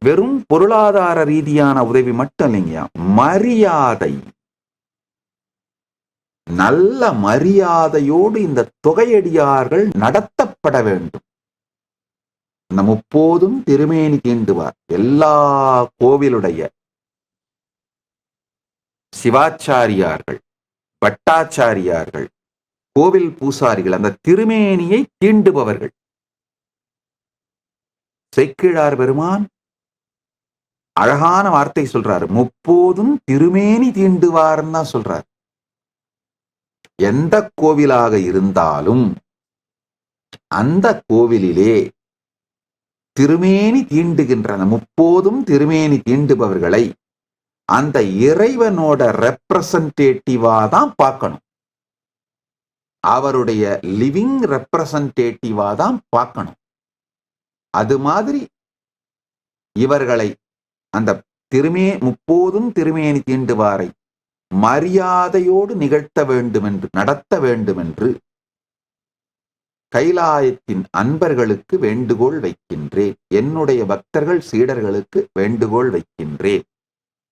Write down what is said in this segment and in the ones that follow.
வெறும் பொருளாதார ரீதியான உதவி மட்டும் இல்லைங்கய்யா, மரியாதை, நல்ல மரியாதையோடு இந்த தொகையடியார்கள் நடத்தப்பட வேண்டும். இந்த முப்போதும் திருமேனி தீண்டுவார் எல்லா கோவிலுடைய சிவாச்சாரியார்கள், பட்டாச்சாரியார்கள், கோவில் பூசாரிகள் அந்த திருமேனியை தீண்டுபவர்கள். சேக்கிழார் பெருமான் அழகான வார்த்தை சொல்றாரு, முப்போதும் திருமேனி தீண்டுவார்ன்னு தான் சொல்றார். எந்த கோவிலாக இருந்தாலும் அந்த கோவிலிலே திருமேனி தீண்டுகின்ற முப்போதும் திருமேனி தீண்டுபவர்களை அந்த இறைவனோட ரெப்ரசன்டேட்டிவா தான் பார்க்கணும். அவருடைய லிவிங் ரெப்ரசன்டேட்டிவா தான் பார்க்கணும். அது மாதிரி இவர்களை அந்த முப்போதும் திருமேனி தீண்டுவாரை மரியாதையோடு நிகழ்த்த வேண்டும் என்று, நடத்த வேண்டும் என்று கைலாயத்தின் அன்பர்களுக்கு வேண்டுகோள் வைக்கின்றேன். என்னுடைய பக்தர்கள் சீடர்களுக்கு வேண்டுகோள் வைக்கின்றேன்.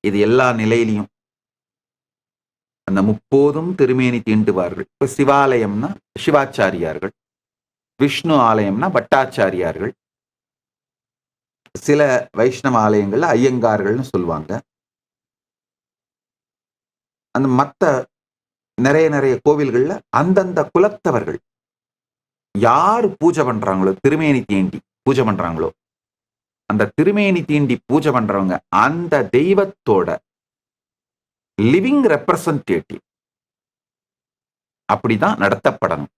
இது எல்லா நிலையிலையும் அந்த முப்போதும் திருமேனி தீண்டுவார்கள். இப்ப சிவாலயம்னா சிவாச்சாரியார்கள், விஷ்ணு ஆலயம்னா பட்டாச்சாரியார்கள், சில வைஷ்ணவ ஆலயங்கள்ல ஐயங்கார்கள்னு சொல்லுவாங்க. அந்த மற்ற நிறைய கோவில்கள்ல அந்தந்த குலத்தவர்கள் யாரு பூஜை பண்றாங்களோ, திருமேனி தீண்டி பூஜை பண்றாங்களோ, அந்த திருமேனி தீண்டி பூஜை பண்றவங்க அந்த தெய்வத்தோட லிவிங் ரெப்ரசன்டேட்டிவ் அப்படிதான் நடத்தப்படணும்.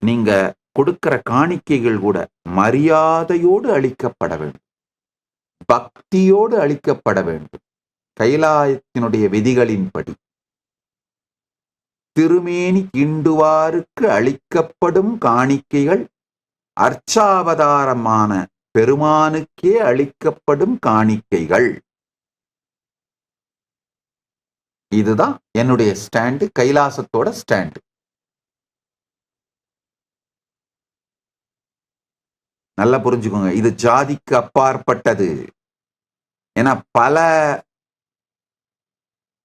நீங்க கொடுக்கிற காணிக்கைகள் கூட மரியாதையோடு அளிக்கப்பட வேண்டும், பக்தியோடு அளிக்கப்பட வேண்டும். கைலாயத்தினுடைய விதிகளின்படி திருமேனி தீண்டுவாருக்கு அளிக்கப்படும் காணிக்கைகள் அர்ச்சாவதாரமான பெருமானுக்கே அளிக்கப்படும் காணிக்கைகள். இதுதான் என்னுடைய ஸ்டாண்டு, கைலாசத்தோட ஸ்டாண்டு. நல்லா புரிஞ்சுக்கோங்க, இது ஜாதிக்கு அப்பாற்பட்டது. ஏன்னா பல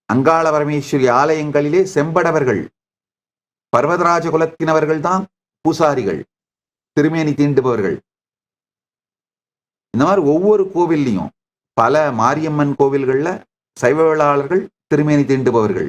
அங்காள பரமேஸ்வரி ஆலயங்களிலே செம்படவர்கள், பர்வதராஜ குலத்தினவர்கள் தான் பூசாரிகள், திருமேனி தீண்டுபவர்கள். இந்த மாதிரி ஒவ்வொரு கோவில்லையும் பல மாரியம்மன் கோவில்கள்ல சைவ வேளாளர்கள் திருமேனி தீண்டுபவர்கள்,